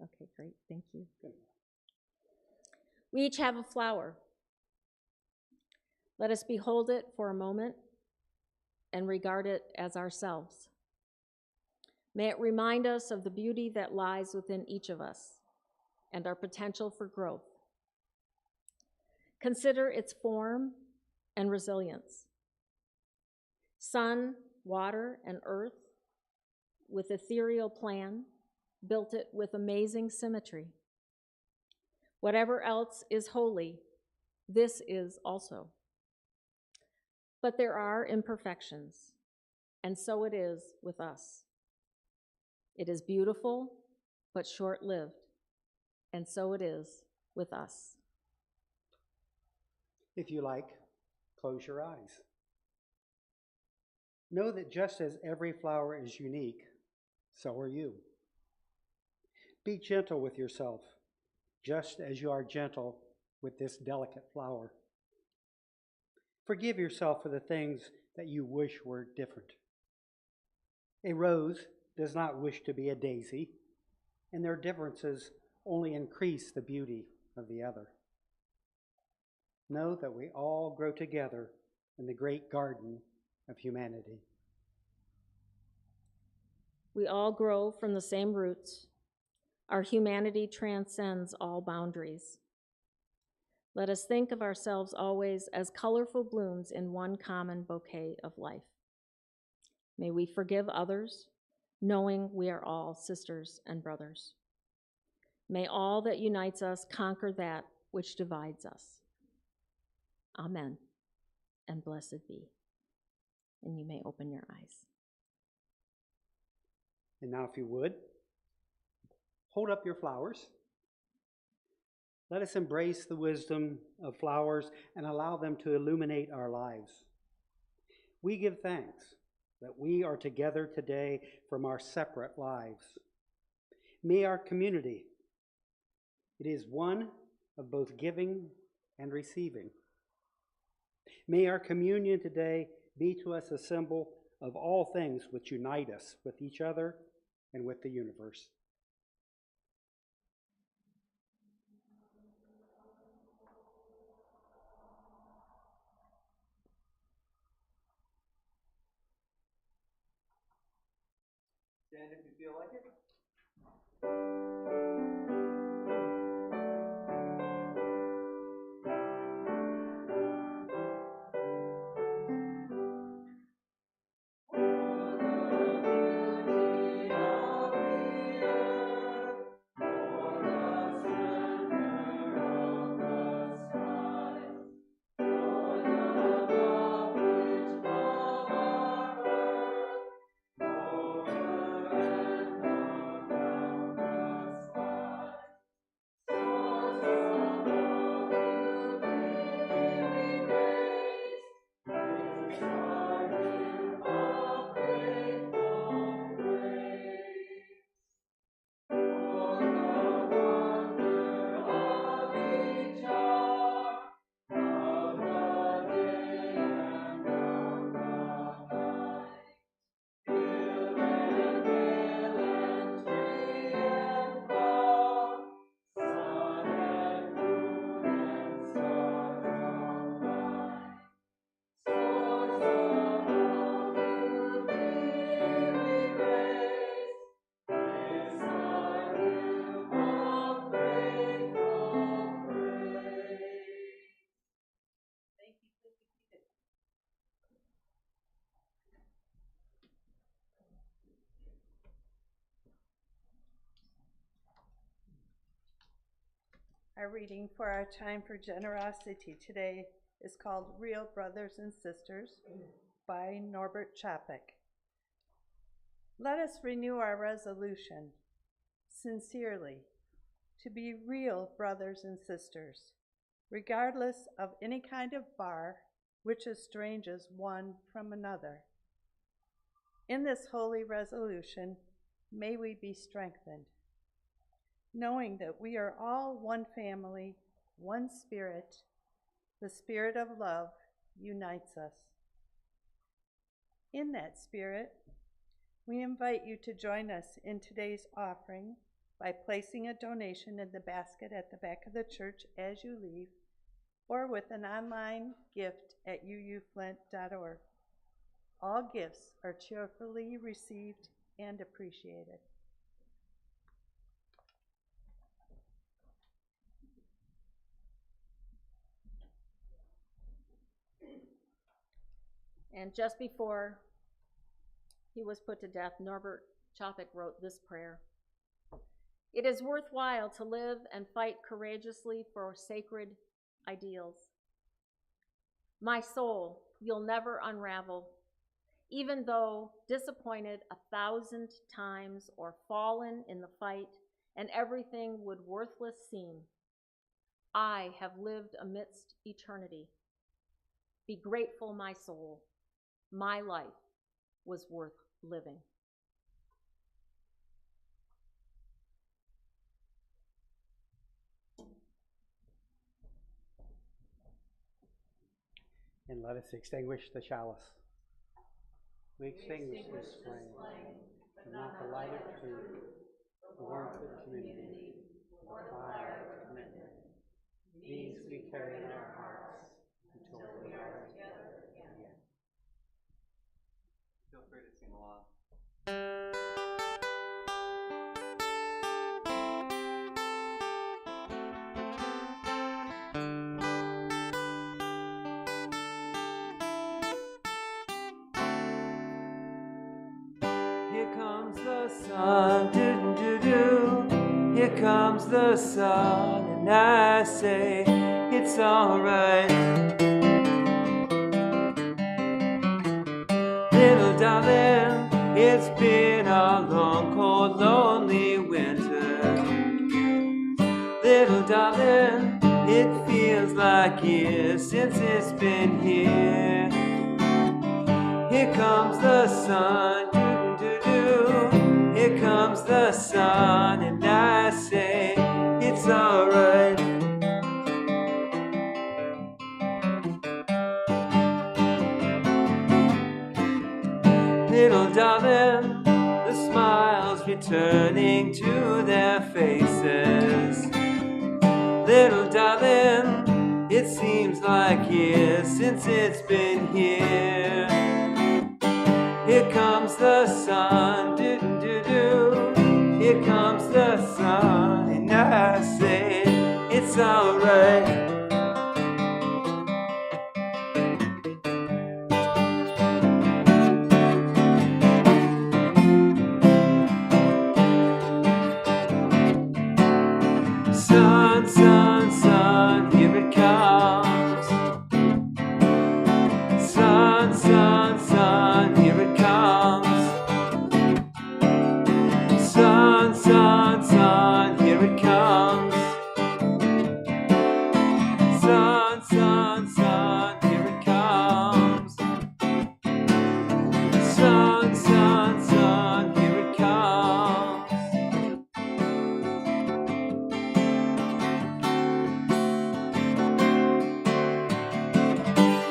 Speaker 4: Okay, great, thank you. We each have a flower. Let us behold it for a moment and regard it as ourselves. May it remind us of the beauty that lies within each of us and our potential for growth. Consider its form and resilience. Sun, water, and earth, with ethereal plan, built it with amazing symmetry. Whatever else is holy, this is also. But there are imperfections, and so it is with us. It is beautiful, but short-lived, and so it is with us.
Speaker 2: If you like, close your eyes. Know that just as every flower is unique, so are you. Be gentle with yourself, just as you are gentle with this delicate flower. Forgive yourself for the things that you wish were different. A rose does not wish to be a daisy, and their differences only increase the beauty of the other. Know that we all grow together in the great garden of humanity.
Speaker 4: We all grow from the same roots. Our humanity transcends all boundaries. Let us think of ourselves always as colorful blooms in one common bouquet of life. May we forgive others, knowing we are all sisters and brothers. May all that unites us conquer that which divides us. Amen, and blessed be. And you may open your eyes.
Speaker 2: And now, if you would, hold up your flowers. Let us embrace the wisdom of flowers and allow them to illuminate our lives. We give thanks that we are together today from our separate lives. May our community, it is one of both giving and receiving. May our communion today be to us a symbol of all things which unite us with each other and with the universe.
Speaker 3: Stand if you feel like it.
Speaker 1: Our reading for our time for generosity today is called Real Brothers and Sisters by Norbert Capek. Let us renew our resolution, sincerely, to be real brothers and sisters, regardless of any kind of bar which estranges one from another. In this holy resolution, may we be strengthened, knowing that we are all one family, one spirit. The spirit of love unites us. In that spirit, We invite you to join us in today's offering by placing a donation in the basket at the back of the church as you leave, or with an online gift at uuflint.org. All gifts are cheerfully received and appreciated.
Speaker 4: And just before he was put to death, Norbert Capek wrote this prayer. It is worthwhile to live and fight courageously for sacred ideals. My soul, you'll never unravel, even though disappointed 1,000 times or fallen in the fight and everything would worthless seem. I have lived amidst eternity. Be grateful, my soul. My life was worth living.
Speaker 2: And let us extinguish the chalice. We extinguish this flame, but not the light of truth, the warmth of community, or the fire of commitment. These we carry in our hearts until we are together again.
Speaker 3: Feel free to sing along. Here comes the sun, do-do-do-do. Here comes the sun, and I say it's alright. Little darling, it's been a long, cold, lonely winter. Little darling, it feels like years since it's been here. Here comes the sun, do-do-do-do. Here comes the sun, and I say it's alright. Little darling, the smiles returning to their faces. Little darling, it seems like years since it's been here. Here comes the sun, do-do-do. Here comes the sun, and I say it's alright. Sun, sun, sun, here it comes. Sun, sun, sun, here it comes. Sun, sun, sun, here it comes. Sun, sun, sun, here it comes. Sun, sun, sun, here it comes.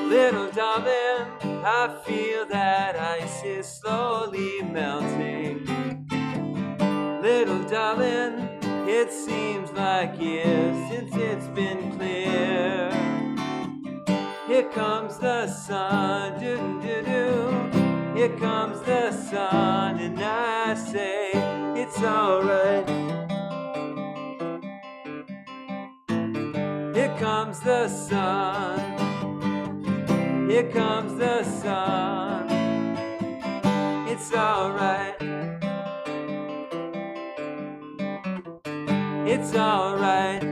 Speaker 3: Little darling, I feel that ice is slowly melting. Little darling, it seems like years since it's been clear. Here comes the sun, do-do-do. Here comes the sun, and I say it's alright. Here comes the sun. Here comes the sun. It's alright. It's alright.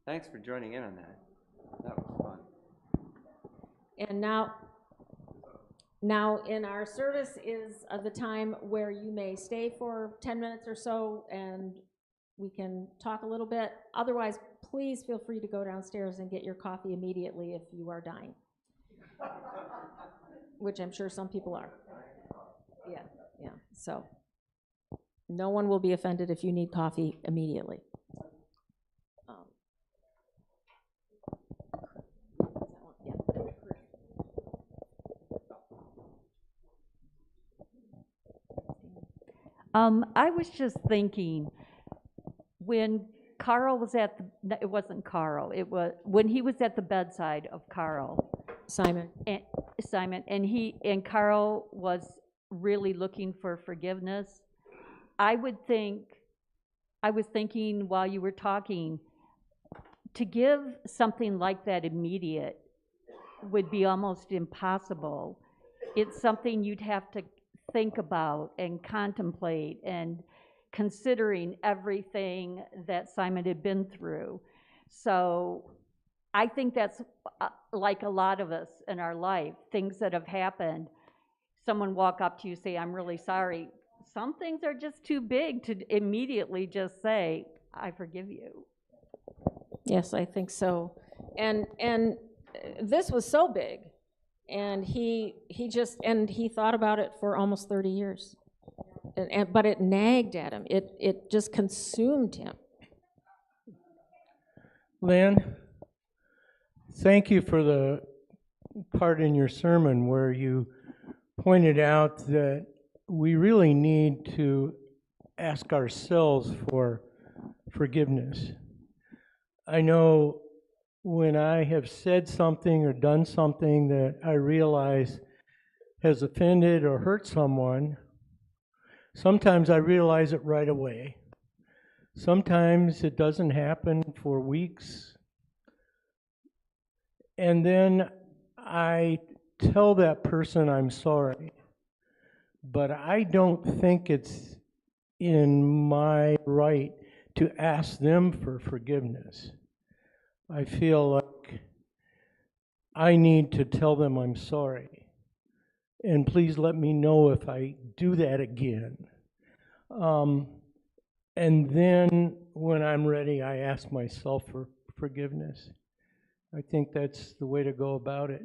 Speaker 3: Thanks for joining in on that. That was fun.
Speaker 4: And now in our service is the time where you may stay for 10 minutes or so and we can talk a little bit. Otherwise, please feel free to go downstairs and get your coffee immediately if you are dying, which I'm sure some people are. Yeah. Yeah, so no one will be offended if you need coffee immediately.
Speaker 5: I was just thinking, when Carl was at the, no, it wasn't Carl, it was, when he was at the bedside of Carl,
Speaker 4: Simon.
Speaker 5: and Carl was really looking for forgiveness, I was thinking while you were talking, to give something like that immediate would be almost impossible. It's something you'd have to think about and contemplate, and considering everything that Simon had been through. So I think that's like a lot of us in our life, things that have happened. Someone walk up to you, say, I'm really sorry. Some things are just too big to immediately just say, I forgive you.
Speaker 4: Yes, I think so. And this was so big, and he thought about it for almost 30 years. But it nagged at him. It just consumed him.
Speaker 6: Lynn, thank you for the part in your sermon where you pointed out that we really need to ask ourselves for forgiveness. I know when I have said something or done something that I realize has offended or hurt someone, sometimes I realize it right away. Sometimes it doesn't happen for weeks. And then I tell that person I'm sorry. But I don't think it's in my right to ask them for forgiveness. I feel like I need to tell them I'm sorry. And please let me know if I do that again. And then when I'm ready, I ask myself for forgiveness. I think that's the way to go about it.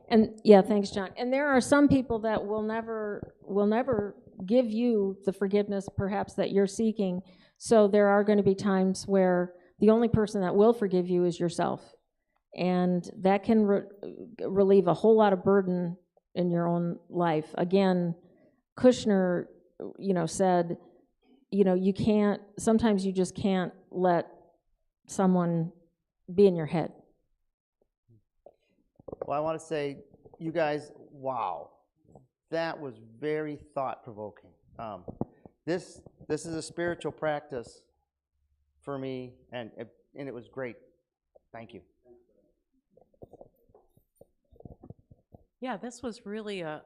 Speaker 4: And yeah, thanks, John. And there are some people that will never give you the forgiveness perhaps that you're seeking. So there are going to be times where the only person that will forgive you is yourself. And that can relieve a whole lot of burden in your own life. Again, Kushner, said, you can't, sometimes you just can't let someone be in your head.
Speaker 7: Well, I want to say, you guys, wow, that was very thought-provoking. This is a spiritual practice for me, and it was great. Thank you.
Speaker 8: Yeah, this was really a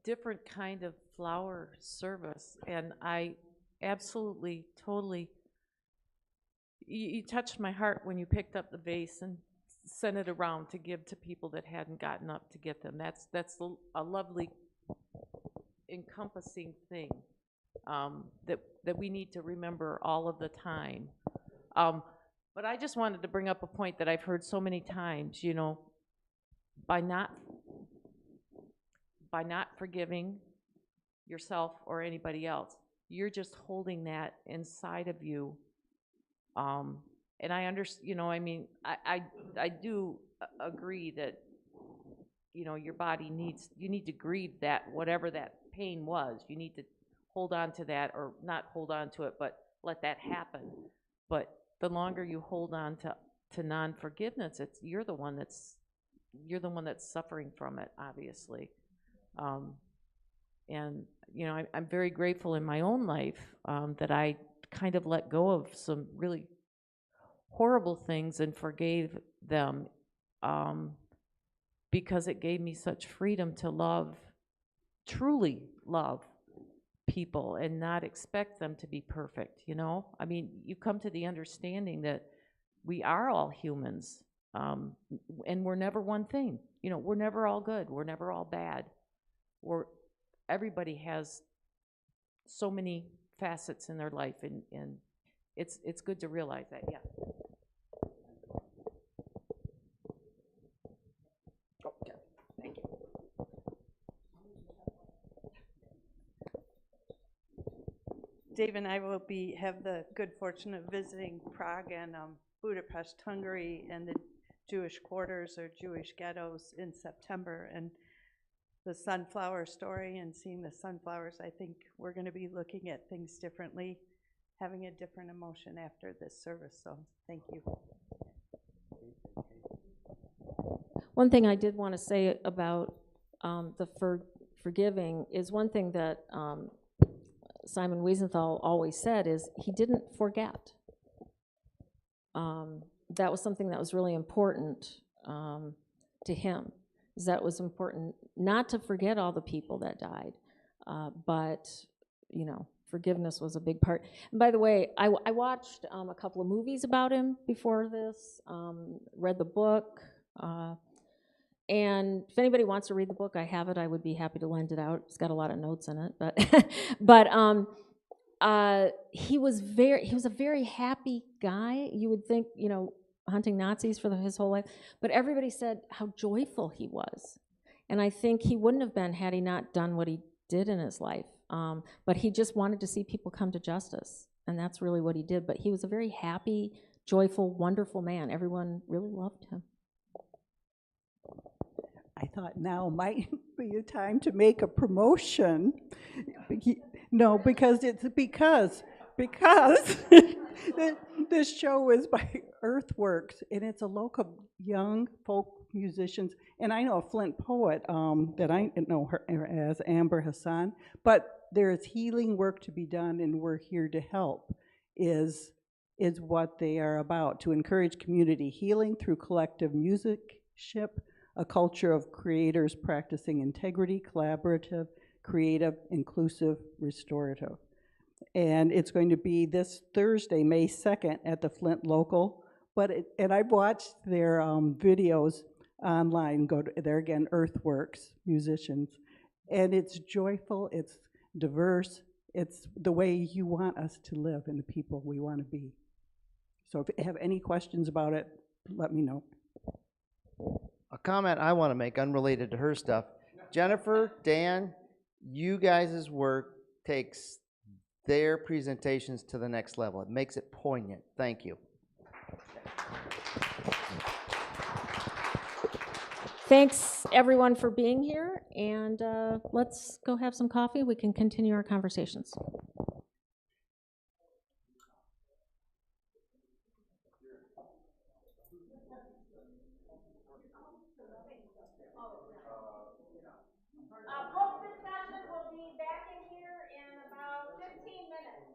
Speaker 8: different kind of flower service, and I absolutely, totally, you touched my heart when you picked up the vase and sent it around to give to people that hadn't gotten up to get them. That's a lovely, encompassing thing that we need to remember all of the time. But I just wanted to bring up a point that I've heard so many times, by not forgiving yourself or anybody else, you're just holding that inside of you. And I understand, I do agree that, your body you need to grieve that, whatever that pain was. You need to hold on to that, or not hold on to it, but let that happen. But the longer you hold on to non-forgiveness, you're the one that's suffering from it, obviously. And, I'm very grateful in my own life that I kind of let go of some really horrible things and forgave them, because it gave me such freedom to truly love people and not expect them to be perfect, you come to the understanding that we are all humans, and we're never one thing. We're never all good. We're never all bad. Everybody has so many facets in their life, and it's good to realize that. Yeah.
Speaker 7: Oh, yeah. Thank you.
Speaker 9: Dave and I will have the good fortune of visiting Prague and Budapest, Hungary, and the Jewish quarters or Jewish ghettos in September. And the sunflower story and seeing the sunflowers, I think we're going to be looking at things differently, having a different emotion after this service. So thank you.
Speaker 4: One thing I did want to say about the forgiving is one thing that Simon Wiesenthal always said is he didn't forget. That was something that was really important to him. That it was important not to forget all the people that died, but, you know, forgiveness was a big part. And by the way, I watched a couple of movies about him before this, read the book, and if anybody wants to read the book, I have it. I would be happy to lend it out. It's got a lot of notes in it, but he was a very happy guy. You would think, you know, hunting Nazis for his whole life, but everybody said how joyful he was, and I think he wouldn't have been had he not done what he did in his life. But he just wanted to see people come to justice, and that's really what he did. But he was a very happy, joyful, wonderful man. Everyone really loved him.
Speaker 10: I thought now might be a time to make a promotion. No, because this show is by Earthworks, and it's a local young folk musicians. And I know a Flint poet that I know her as Amber Hassan. But there is healing work to be done, and we're here to help. Is what they are about, to encourage community healing through collective musicship, a culture of creators practicing integrity, collaborative, creative, inclusive, restorative. And it's going to be this Thursday, May 2nd, at the Flint local. And I've watched their videos online. Go to, there again, Earthworks musicians. And it's joyful, it's diverse, it's the way you want us to live and the people we want to be. So if you have any questions about it, let me know.
Speaker 7: A comment I want to make unrelated to her stuff. Jennifer, Dan, you guys' work takes their presentations to the next level. It makes it poignant. Thank you.
Speaker 4: Thanks, everyone, for being here, and let's go have some coffee. We can continue our conversations. Post-discussion, we'll be back in here in about 15 minutes.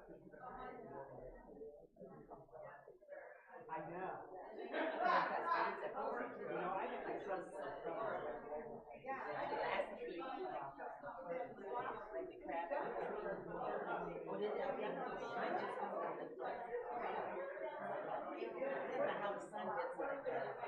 Speaker 2: I know. You know, I got my son
Speaker 1: how the sun gets like that.